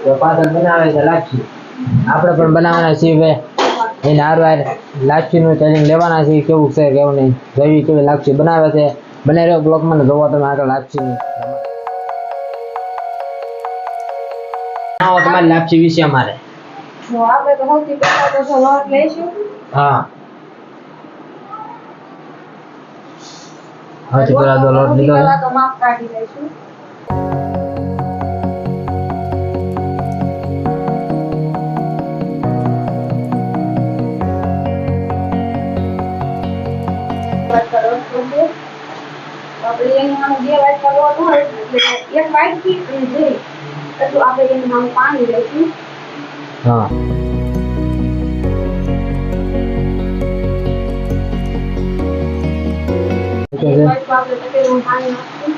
તો પાછળ બનાવે છે લાપસી. આપણે પણ બનાવવાના છીએ ભાઈ. એને હારવાર લાપસીનું ટ્રેનિંગ લેવાના છે. કેવું છે કેવું નહીં જોઈ કેવી લાપસી બનાવે છે. બને રહ્યો બ્લોગમાં જોવા તમે આગળ લાપસીની તમારી લાપસી વિશે અમારે આપણે તો સૌથી પહેલા તો લોટ લઈશું. હા સૌથી પહેલા તો લોટ લીધો તો માપ કાઢી લઈશું. આપણે એની સામે 2 વાટકા લોટ હોય એટલે 1 વાટકી અને જરી એટલું આપણે એની સામે પાણી લઈશું. હા આપણે તપેલું પાણી નાખીશું.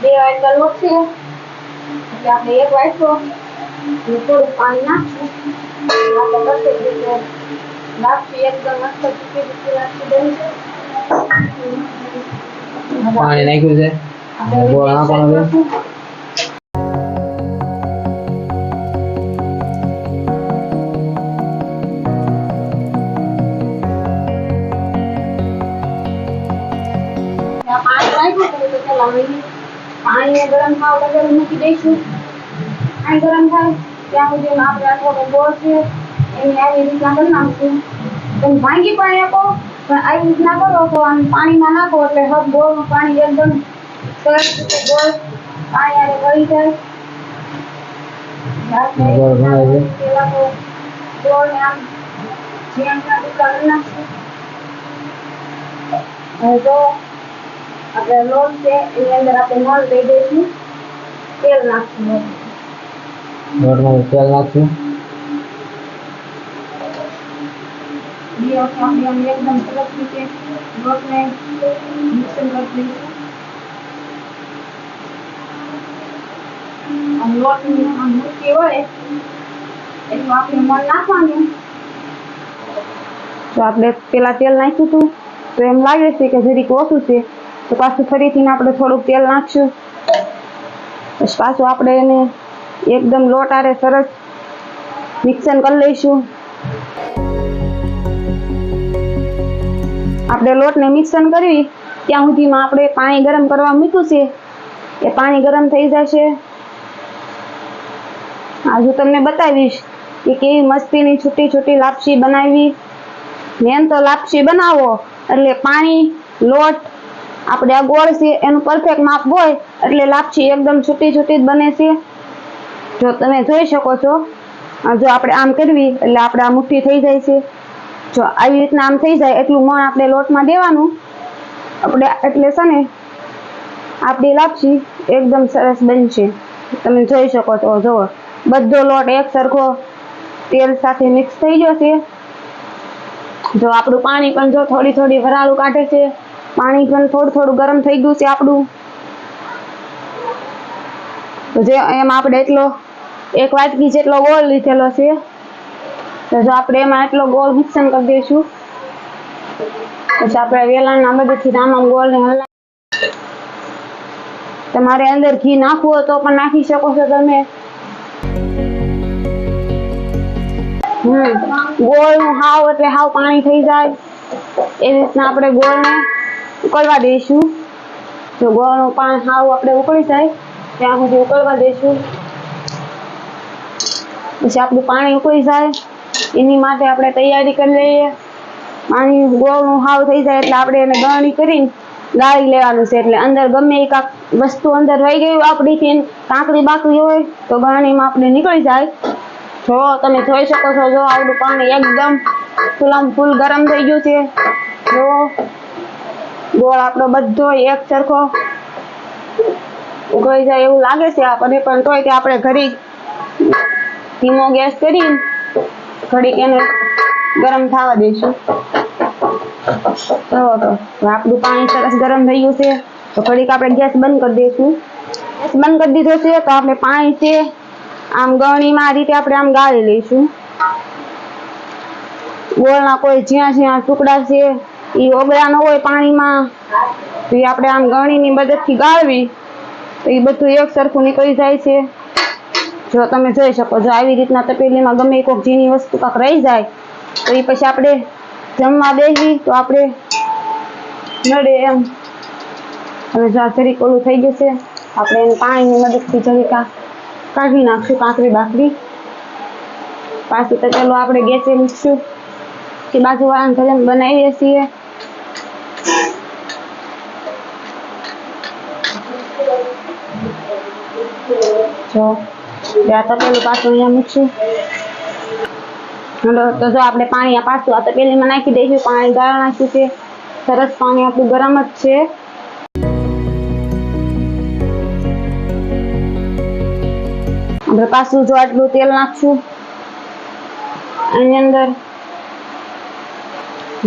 2 વાટકા લોટ છે એટલે આપણે 1 વાટકો થોડું પાણી નાખશું. આપણે કરશે એટલે લાપસી એકદમ મસ્ત ચીકી લાપસી બની છે. પાણી નાખ્યું છે. ગોળ નાખવાનો છે. પાણી ગરમ થવા વગર મૂકી દઈશું. પાણી ગરમ થાય ત્યાં સુધી આપણે આ થોડો ગોળ છે એને આવી રીતના કરી નાખશું. તમે ભાંગી પાણી આપો પણ આવી રીતના કરો તો આમ પાણીમાં નાખો એટલે હબ ગોળનું પાણી એકદમ સરસ રીતે ગોળ પાણી આરે ગળી જાય. પેલા તો ગોળને આમ ઝીણા ટુકડા કરી નાખશું. હવે તો આપણે લોટ છે એની અંદર આપણે મોણ દઈ દઈશું. તેલ નાખશું. લોટમાં તેલ નાખશું. આપણે એકદમ સરસ રીતે લોટને મિક્સર કરી દઈશું. આમ લોટની આમ મુઠ્ઠી હોય એટલું આપણે મોણ નાખવાનું. તો આપણે પેલા તેલ નાખ્યું હતું તો એમ લાગે છે કે જરીક ઓછું છે તો પાછું ફરીથી આપણે થોડુંક તેલ નાખશું. પછી પાછું આપણે એને એકદમ લોટ આરે સરસ મિક્સર કરી લઈશું. આપણે લોટને મિક્સર કરવી ત્યાં સુધીમાં આપણે પાણી ગરમ કરવા મૂક્યું છે એ પાણી ગરમ થઈ જશે. આજે તમને બતાવીશ કે કેવી મસ્તીની છૂટી છૂટી લાપસી બનાવી. મેન તો લાપસી બનાવો એટલે પાણી લોટ આપણે આ ગોળ છે એનું પરફેક્ટ માપ હોય એટલે લાપસી એકદમ છૂટી છૂટી જ બને છે. જો તમે જોઈ શકો છો જો આપણે આમ કરવી એટલે આપણે આ મુઠ્ઠી થઈ જાય છે. જો આવી રીતના આમ થઈ જાય એટલું મોણ આપણે લોટમાં દેવાનું. આપણે એટલે છે ને આપણી લાપસી એકદમ સરસ બનશે. તમે જોઈ શકો છો જુઓ બધો લોટ એક સરખો તેલ સાથે મિક્સ થઈ ગયો છે. જો આપણું પાણી પણ જો થોડી થોડી વરાળું કાઢે છે. પાણી પણ થોડું થોડું ગરમ થઈ ગયું છે આપણું. તો જે એમ આપણે એટલો 1 વાટકી જેટલો ગોળ લીધેલો છે તો જો આપણે એમાં એટલો ગોળ મિક્સર કરી દઈશું. પછી આપણે વેલણના મદદથી આમ ગોળને હલાવી. તમારે અંદર ઘી નાખવું હોય તો પણ નાખી શકો છો તમે. ગોળનું હાવ એટલે હાવ પાણી થઈ જાય એવી રીતના આપણે ગોળને ઉકળવા દઈશું. જો ગોળનું પાણી હાવ આપણે ઉકળી જાય ત્યાં સુધી ઉકળવા દઈશું. પછી આપણું પાણી ઉકળી જાય એની માટે આપણે તૈયારી કરી લઈએ. પાણી ગોળનું હાવ થઈ જાય એટલે આપણે એને ગળણી કરીને ગાળી લેવાનું છે. એટલે અંદર ગમે એ કાંક વસ્તુ અંદર રહી ગઈ આપણીથી કાંકરી બાકરી હોય તો ગળણીમાં આપણે નીકળી જાય. જો તમે જોઈ શકો છો જો આપણું પાણી એકદમ ફૂલામ ફૂલ ગરમ થઈ ગયું છે. જો ગોળ આપણો બધો એક સરખો ઉકળી જાય એવું લાગે છે આપણને પણ તોય તે આપણે ઘડી ધીમો ગેસ કરી ઘડીક એને ગરમ થવા દઈશું. તો આપણું પાણી સરસ ગરમ થઈ ગયું છે તો ઘડીક આપણે ગેસ બંધ કરી દઈશું. ગેસ બંધ કરી દીધો છે તો આપણે પાણી છે આમ ગળણીમાં આ રીતે આપણે આમ ગાળી લઈશું. ગોળના કોઈ જ્યાં જ્યાં ટુકડા છે એ ઓગળા ન હોય પાણીમાં તો એ આપણે આમ ગળણીની મદદથી ગાળવી તો એ બધું એક સરખું નીકળી જાય છે. જો તમે જોઈ શકો જો આવી રીતના તપેલીમાં ગમે કોઈક ઝીણી વસ્તુ કાંક રહી જાય તો એ પછી આપણે જમવા બેસી તો આપણે નડે એમ. હવે જો જરીક ઓલું થઈ જશે આપણે એને પાણીની મદદથી જરીક કાઢી નાખશું કાંકરી બાકરી. પાછું તો ચાલો આપણે ગેસે મૂકશું કે બાજુવાળાને ઘરે બનાવીએ છીએ. જો આ તપેલું પાછું અહીંયા મૂકશું. તો જો આપણે પાણી પાછું આ તપેલીમાં નાખી દઈશું. પાણી ગાળા નાખ્યું છે સરસ. પાણી આપણું ગરમ જ છે. આપણે પાછું જો આટલું તેલ નાખશું આની અંદર.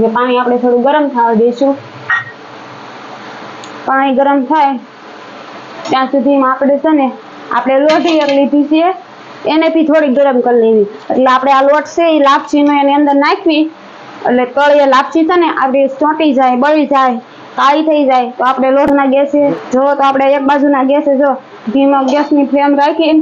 જે પાણી આપણે થોડું ગરમ થવા દઈશું. પાણી ગરમ થાય ત્યાં સુધીમાં આપણે છે ને આપણે લોટી એક લીધી છે એને બી થોડી ગરમ કરી લેવી. એટલે આપણે આ લોટ છે એ લાપસીનો એની અંદર નાખવી એટલે તળિયે લાપસી છે ને આપણી ચોંટી જાય, બળી જાય, કાળી થઈ જાય. તો આપણે લોટના ગેસે જો તો આપણે એક બાજુના ગેસે જો ધીમો ગેસની ફ્લેમ રાખી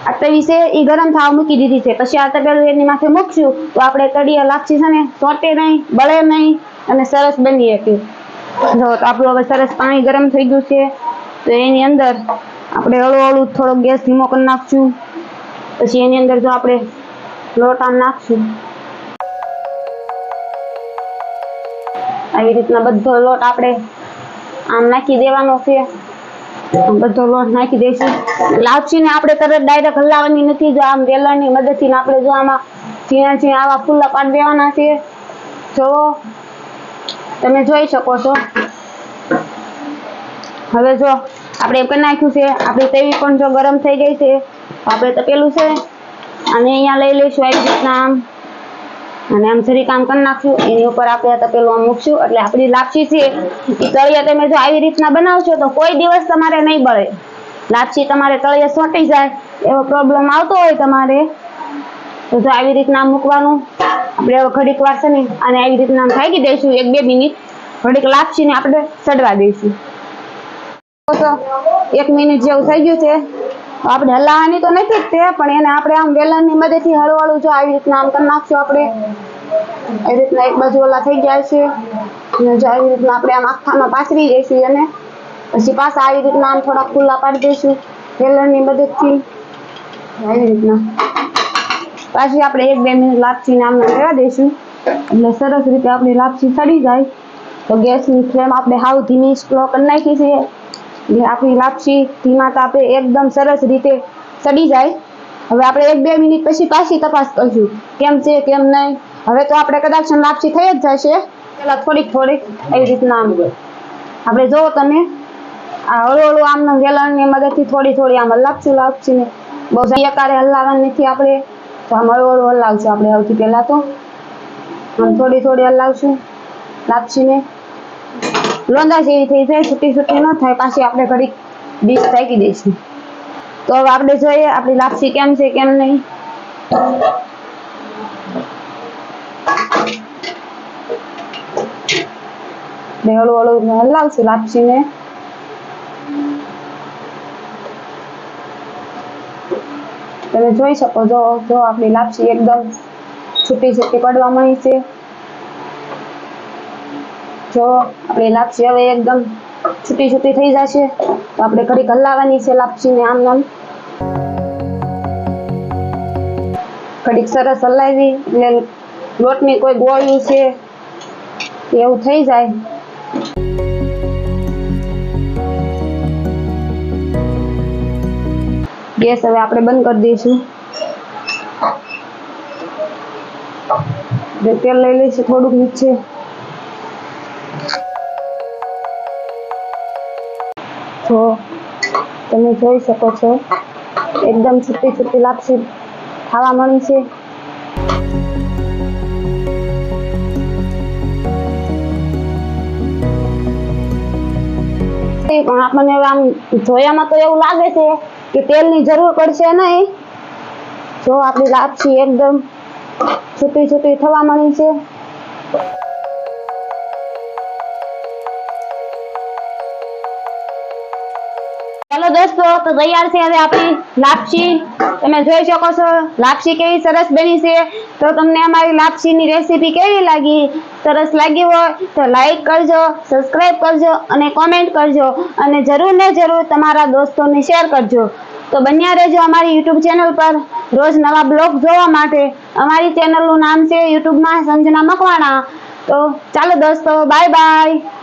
આ તવી છે એ ગરમ થવા મૂકી દીધી છે. પછી આ તપેલું એની માથે મૂકશું તો આપણે તળિયે લાપસી છે ને ચોંટે નહીં, બળે નહીં અને સરસ બની શકે. જો તો આપણું હવે સરસ પાણી ગરમ થઈ ગયું છે તો એની અંદર આપણે હળવું થોડો ગેસ ધીમો કરી નાખશું. પછી એની અંદર જો આપણે લોટ આમ નાખશું. આવી રીતના બધો લોટ આપણે આમ નાખી દેવાનો છે. બધો લોટ નાખી દઈશું. લાપસીને આપણે તરત ડાયરેક્ટ હલાવવાની નથી. જો આમ વેલણની મદદથી આપણે જો આમાં ઝીણા ઝીણા આવા ફૂલા પાડી દેવાના છે. જો તમે જોઈ શકો છો. હવે જો આપણે કરી નાખ્યું છે. આપણી તવી પણ જો ગરમ થઈ ગઈ છે. આપણે તપેલું છે અને અહીંયા લઈ લઈશું આવી રીતના આમ અને આમ જરી કામ કરી નાખશું. એની ઉપર આપણે તપેલું આમ મૂકશું એટલે આપણી લાપસી છે એ તળિયે તમે જો આવી રીતના બનાવશો તો કોઈ દિવસ તમારે નહીં બળે. લાપસી તમારે તળિયે ચોંટી જાય એવો પ્રોબ્લેમ આવતો હોય તમારે તો જો આવી રીતના મૂકવાનું. આપણે હવે ઘડીક વાર છે ને અને આવી રીતના ઢાંકી દઈશું 1-2 મિનિટ. ઘડીક લાપસીને આપણે સડવા દઈશું. 1 મિનિટ જેવું થઈ ગયું છે. આપણે હલાવવાની તો નથી જ તે પણ એને આપણે આમ વેલણની મદદથી હળવું જો આવી રીતના આમ કરી નાખશું. આપણે આવી રીતના એક બાજુ ઓલા થઈ ગયા છે અને જો આવી રીતના આપણે આમ આખામાં પાથરી દઈશું અને પછી પાછા આવી રીતના આમ થોડા ખુલ્લા પાડી દઈશું વેલણની મદદથી. આવી રીતના પાછી આપણે 1-2 મિનિટ લાપસીને આમ રહેવા દઈશું એટલે સરસ રીતે આપણી લાપસી સડી જાય. તો ગેસની ફ્લેમ આપણે હાવ ધીમી સ્લો કરી નાખી છે એટલે આપણી લાપસી ધીમા તાપે એકદમ સરસ રીતે સડી જાય. હવે આપણે 1-2 મિનિટ પછી પાછી તપાસ કરશું કેમ છે કેમ નહીં. હવે તો આપણે કદાચ લાપસી થઈ જ જશે. પેલા થોડીક એવી રીતના આમ આપણે જોવો તમે આ હળવું આમ વેલણની મદદથી થોડી આમ હલાવશું લાપસીને. બહુ એકારે હલાવવાની નથી આપણે. તો આમ હળવું હલાવશું આપણે સૌથી પહેલા તો આમ થોડી હલાવશું લાપસીને. લોંદા જેવી થઈ જાય, છૂટી ન થાય. પાછી આપણે ઘડીક ડીશ ઢાંકી દઈશું. તો હવે આપણે જોઈએ આપણી લાપસી કેમ છે કેમ નહીં. હળવું હલાવશું લાપસીને. તમે જોઈ શકો જો આપણી લાપસી એકદમ છૂટી પડવા મળી છે. જો આપણી લાપસી હવે એકદમ છૂટી થઈ જશે તો આપણે ઘડીક હલાવવાની છે લાપસીને આમ ઘડીક સરસ હલાવી એટલે લોટની કોઈ ગોળ્યું છે એવું થઈ જાય. ગેસ હવે આપણે બંધ કરી દઈશું. તેલ લઈ લઈશું થોડુંક નીચે. જો તમે જોઈ શકો છો એકદમ છૂટી લાપસી ખાવા મળી છે. પણ આપણને આમ જોયામાં તો એવું લાગે છે કે તેલની જરૂર પડશે નહીં. જો આપણી લાપસી એકદમ છૂટી થવા મળી છે. ચાલો દોસ્તો, તો તૈયાર છે હવે આપણી લાપસી. તમે જોઈ શકો છો લાપસી કેવી સરસ બની છે. તો તમને અમારી લાપસીની રેસીપી કેવી લાગી? સરસ લાગી હોય તો લાઈક કરજો, સબસ્ક્રાઇબ કરજો અને કોમેન્ટ કરજો, અને જરૂર ને જરૂર તમારા દોસ્તોને શેર કરજો. તો બન્યા રહેજો અમારી યુટ્યુબ ચેનલ પર રોજ નવા બ્લોગ જોવા માટે. અમારી ચેનલનું નામ છે યુટ્યુબમાં સંજના મકવાણા. તો ચાલો દોસ્તો, બાય બાય.